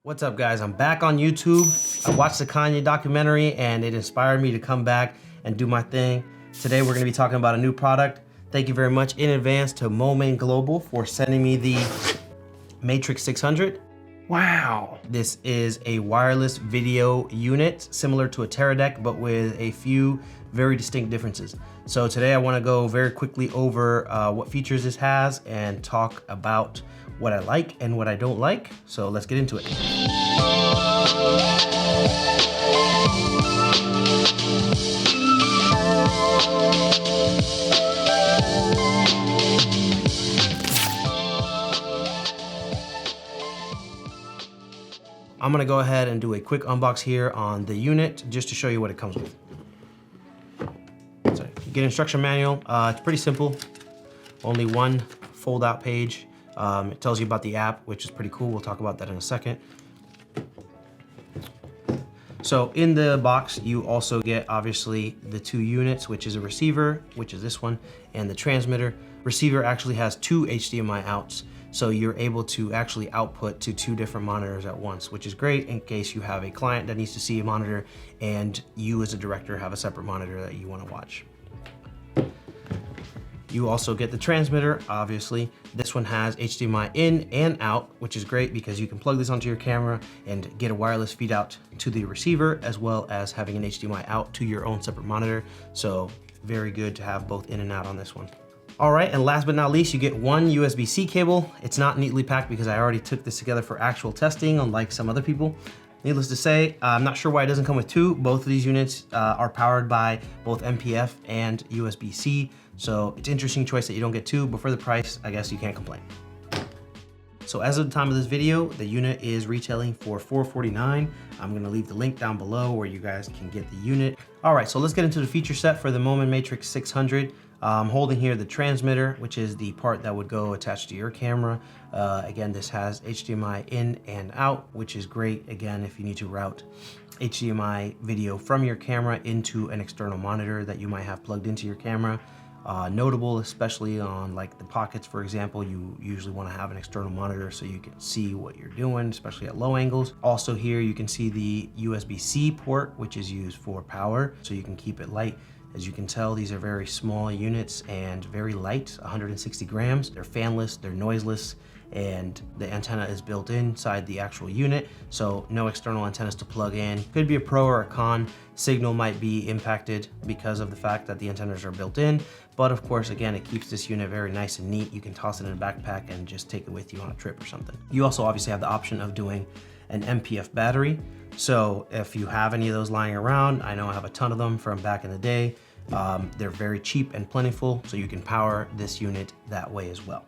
What's up, guys? I'm back on YouTube. I watched the Kanye documentary and it inspired me to come back and do my thing. Today we're going to be talking about a new product. Thank you very much in advance to Moman Global for sending me the Matrix 600. Wow. This is a wireless video unit similar to a Teradek, but with a few very distinct differences. So today I want to go very quickly over what features this has and talk about what I like and what I don't like. So let's get into it. I'm gonna go ahead and do a quick unbox here on the unit just to show you what it comes with. So you get an instruction manual. It's pretty simple. Only one fold out page. It tells you about the app, which is pretty cool. We'll talk about that in a second. So in the box, you also get obviously the two units, which is a receiver, which is this one, and the transmitter. Receiver actually has two HDMI outs. So you're able to actually output to two different monitors at once, which is great in case you have a client that needs to see a monitor and you as a director have a separate monitor that you want to watch. You also get the transmitter, obviously. This one has HDMI in and out, which is great because you can plug this onto your camera and get a wireless feed out to the receiver, as well as having an HDMI out to your own separate monitor. So very good to have both in and out on this one. All right, and last but not least, you get one USB-C cable. It's not neatly packed because I already took this together for actual testing, unlike some other people. Needless to say, I'm not sure why it doesn't come with two. Both of these units are powered by both MPF and USB-C. So it's an interesting choice that you don't get two, but for the price, I guess you can't complain. So as of the time of this video, the unit is retailing for $449. I'm gonna leave the link down below where you guys can get the unit. All right, so let's get into the feature set for the Moman Matrix 600. I'm holding here the transmitter, which is the part that would go attached to your camera. Again, this has HDMI in and out, which is great, again, if you need to route HDMI video from your camera into an external monitor that you might have plugged into your camera. Notable, especially on like the pockets, for example, you usually want to have an external monitor so you can see what you're doing, especially at low angles. Also here, you can see the USB-C port, which is used for power, so you can keep it light. As you can tell, these are very small units and very light, 160 grams. They're fanless, they're noiseless, and the antenna is built inside the actual unit, so no external antennas to plug in. Could be a pro or a con. Signal might be impacted because of the fact that the antennas are built in, but of course, again, it keeps this unit very nice and neat. You can toss it in a backpack and just take it with you on a trip or something. You also obviously have the option of doing an MPF battery. So if you have any of those lying around, I know I have a ton of them from back in the day. They're very cheap and plentiful, so you can power this unit that way as well.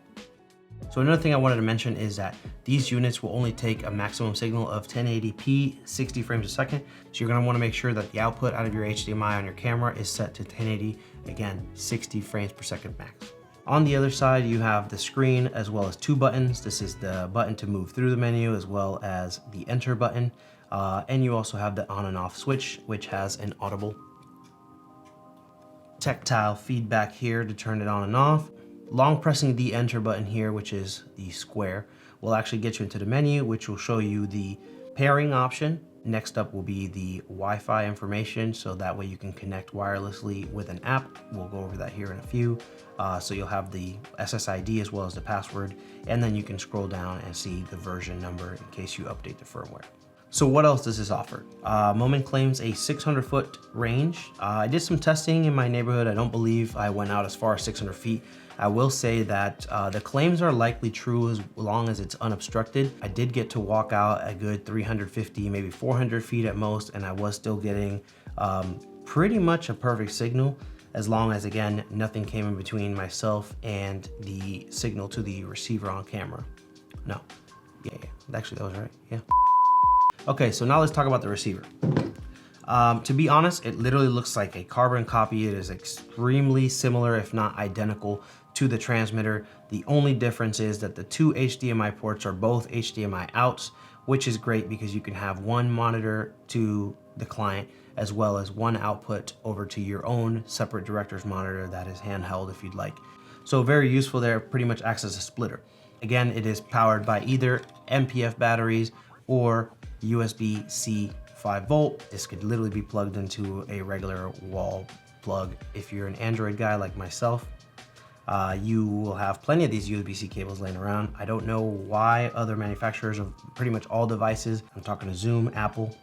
So another thing I wanted to mention is that these units will only take a maximum signal of 1080p, 60 frames a second. So you're gonna wanna make sure that the output out of your HDMI on your camera is set to 1080, again, 60 frames per second max. On the other side, you have the screen as well as two buttons. This is the button to move through the menu as well as the enter button. And you also have the on and off switch, which has an audible tactile feedback here to turn it on and off. Long pressing the enter button here, which is the square, will actually get you into the menu, which will show you the pairing option. Next up will be the Wi-Fi information, so that way you can connect wirelessly with an app. We'll go over that here in a few. So you'll have the SSID as well as the password, and then you can scroll down and see the version number in case you update the firmware. So what else does this offer? Moman claims a 600-foot range. I did some testing in my neighborhood. I don't believe I went out as far as 600 feet. I will say that the claims are likely true as long as it's unobstructed. I did get to walk out a good 350, maybe 400 feet at most, and I was still getting pretty much a perfect signal, as long as, again, nothing came in between myself and the signal to the receiver on camera. No, yeah, actually that was right, yeah. Okay, so now let's talk about the receiver. To be honest, it literally looks like a carbon copy. It is extremely similar, if not identical, to the transmitter. The only difference is that the two HDMI ports are both HDMI outs, which is great because you can have one monitor to the client as well as one output over to your own separate director's monitor that is handheld if you'd like. So very useful there, pretty much acts as a splitter. Again, it is powered by either MPF batteries or USB-C 5-volt. This could literally be plugged into a regular wall plug. If you're an Android guy like myself, you will have plenty of these USB-C cables laying around. I don't know why other manufacturers of pretty much all devices, I'm talking to Zoom, Apple.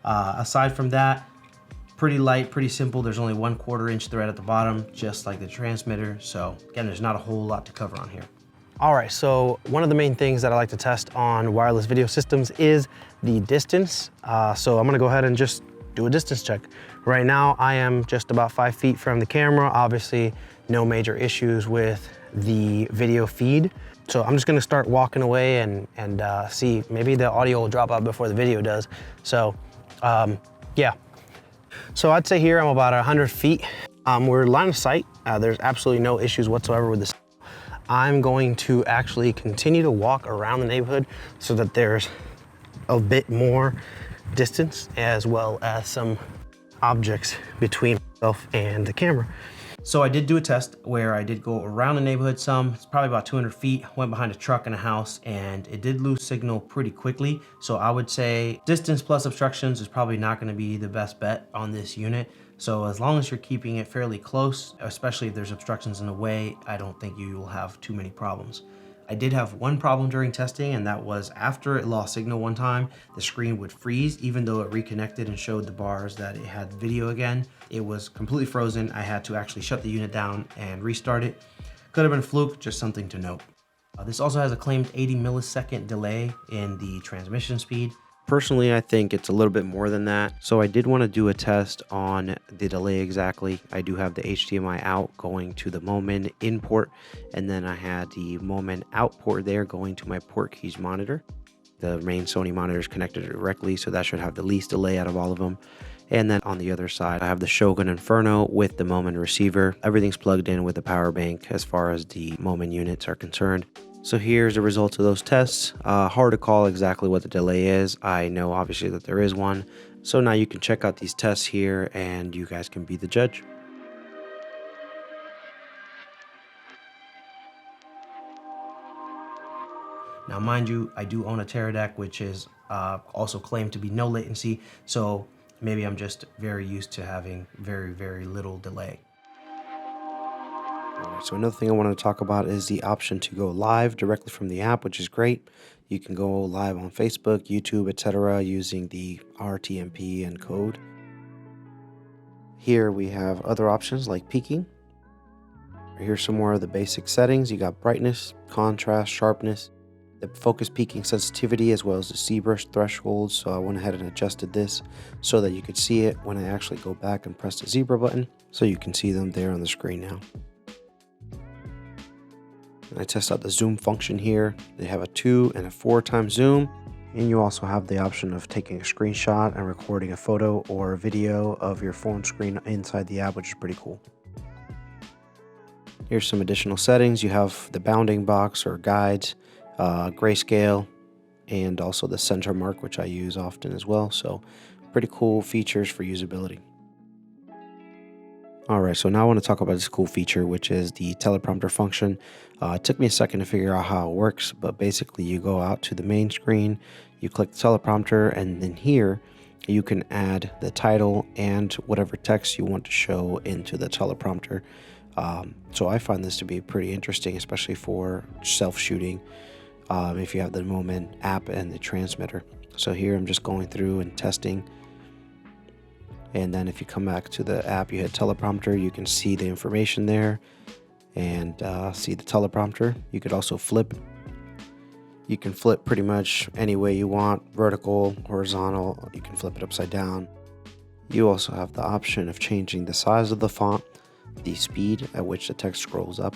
Aside from that, pretty light, pretty simple. There's only 1/4 inch thread at the bottom, just like the transmitter. So again, there's not a whole lot to cover on here. All right, so one of the main things that I like to test on wireless video systems is the distance. So I'm gonna go ahead and just do a distance check. Right now, I am just about 5 feet from the camera. Obviously, no major issues with the video feed. So I'm just gonna start walking away and see, maybe the audio will drop out before the video does. So yeah. So I'd say here I'm about 100 feet. We're line of sight. There's absolutely no issues whatsoever with this. I'm going to actually continue to walk around the neighborhood so that there's a bit more distance as well as some objects between myself and the camera. So I did do a test where I did go around the neighborhood some. It's probably about 200 feet, went behind a truck and a house, and it did lose signal pretty quickly. So I would say distance plus obstructions is probably not gonna be the best bet on this unit. So as long as you're keeping it fairly close, especially if there's obstructions in the way, I don't think you will have too many problems. I did have one problem during testing, and that was after it lost signal one time, the screen would freeze. Even though it reconnected and showed the bars that it had video again, it was completely frozen. I had to actually shut the unit down and restart it. Could have been a fluke, just something to note. This also has a claimed 80 millisecond delay in the transmission speed. Personally, I think it's a little bit more than that. So I did want to do a test on the delay exactly. I do have the HDMI out going to the Moman in port, and then I had the Moman out port there going to my port keys monitor. The main Sony monitor is connected directly, so that should have the least delay out of all of them. And then on the other side, I have the Shogun Inferno with the Moman receiver. Everything's plugged in with a power bank as far as the Moman units are concerned. So here's the results of those tests. Hard to call exactly what the delay is. I know obviously that there is one. So now you can check out these tests here and you guys can be the judge. Now mind you, I do own a Teradek, which is also claimed to be no latency. So maybe I'm just very used to having very, very little delay. So another thing I wanted to talk about is the option to go live directly from the app, which is great. You can go live on Facebook, YouTube, etc. using the RTMP and code. Here we have other options like peaking. Here's some more of the basic settings. You got brightness, contrast, sharpness, the focus peaking sensitivity, as well as the ZBrush threshold. So I went ahead and adjusted this so that you could see it when I actually go back and press the zebra button. So you can see them there on the screen now. I test out the zoom function here. They have a 2 and a 4 times zoom, and you also have the option of taking a screenshot and recording a photo or a video of your phone screen inside the app, which is pretty cool. Here's some additional settings. You have the bounding box or guides, grayscale, and also the center mark, which I use often as well. So pretty cool features for usability. All right, so now I want to talk about this cool feature, which is the teleprompter function. It took me a second to figure out how it works, but basically you go out to the main screen, you click the teleprompter, and then here you can add the title and whatever text you want to show into the teleprompter. So I find this to be pretty interesting, especially for self-shooting, if you have the Moman app and the transmitter. So here I'm just going through and testing. And then if you come back to the app, you hit teleprompter, you can see the information there and see the teleprompter. You could also flip. You can flip pretty much any way you want, vertical, horizontal, you can flip it upside down. You also have the option of changing the size of the font, the speed at which the text scrolls up,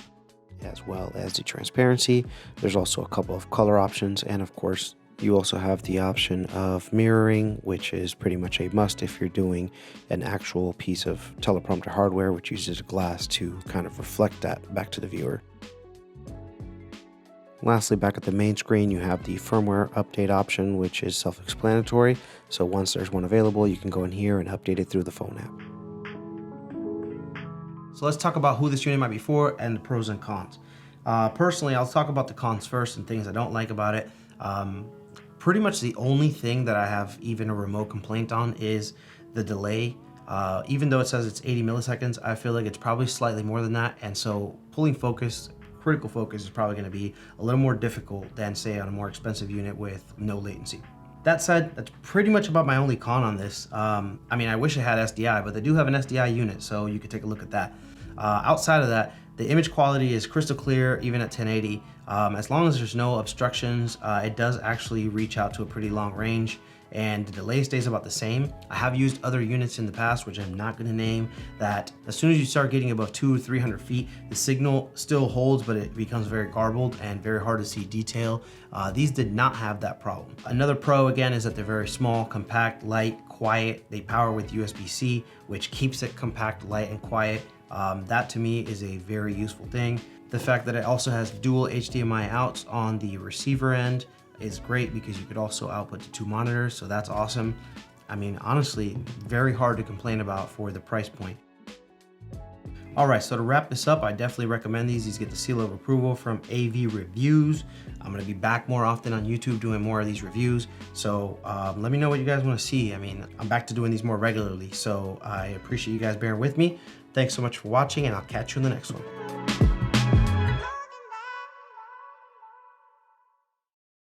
as well as the transparency. There's also a couple of color options, and of course, you also have the option of mirroring, which is pretty much a must if you're doing an actual piece of teleprompter hardware, which uses a glass to kind of reflect that back to the viewer. Lastly, back at the main screen, you have the firmware update option, which is self-explanatory. So once there's one available, you can go in here and update it through the phone app. So let's talk about who this unit might be for and the pros and cons. Personally, I'll talk about the cons first and things I don't like about it. Pretty much the only thing that I have even a remote complaint on is the delay. Even though it says it's 80 milliseconds, I feel like it's probably slightly more than that. And so pulling focus, critical focus, is probably gonna be a little more difficult than say on a more expensive unit with no latency. That said, that's pretty much about my only con on this. I mean, I wish it had SDI, but they do have an SDI unit, so you could take a look at that. Outside of that, the image quality is crystal clear, even at 1080. As long as there's no obstructions, it does actually reach out to a pretty long range, and the delay stays about the same. I have used other units in the past, which I'm not gonna name, that as soon as you start getting above 200 or 300 feet, the signal still holds, but it becomes very garbled and very hard to see detail. These did not have that problem. Another pro, again, is that they're very small, compact, light, quiet. They power with USB-C, which keeps it compact, light, and quiet. That to me is a very useful thing. The fact that it also has dual HDMI outs on the receiver end is great because you could also output to 2 monitors, so that's awesome. I mean, honestly, very hard to complain about for the price point. All right, so to wrap this up, I definitely recommend these. These get the seal of approval from AV Reviews. I'm gonna be back more often on YouTube doing more of these reviews. So let me know what you guys wanna see. I mean, I'm back to doing these more regularly, so I appreciate you guys bearing with me. Thanks so much for watching, and I'll catch you in the next one.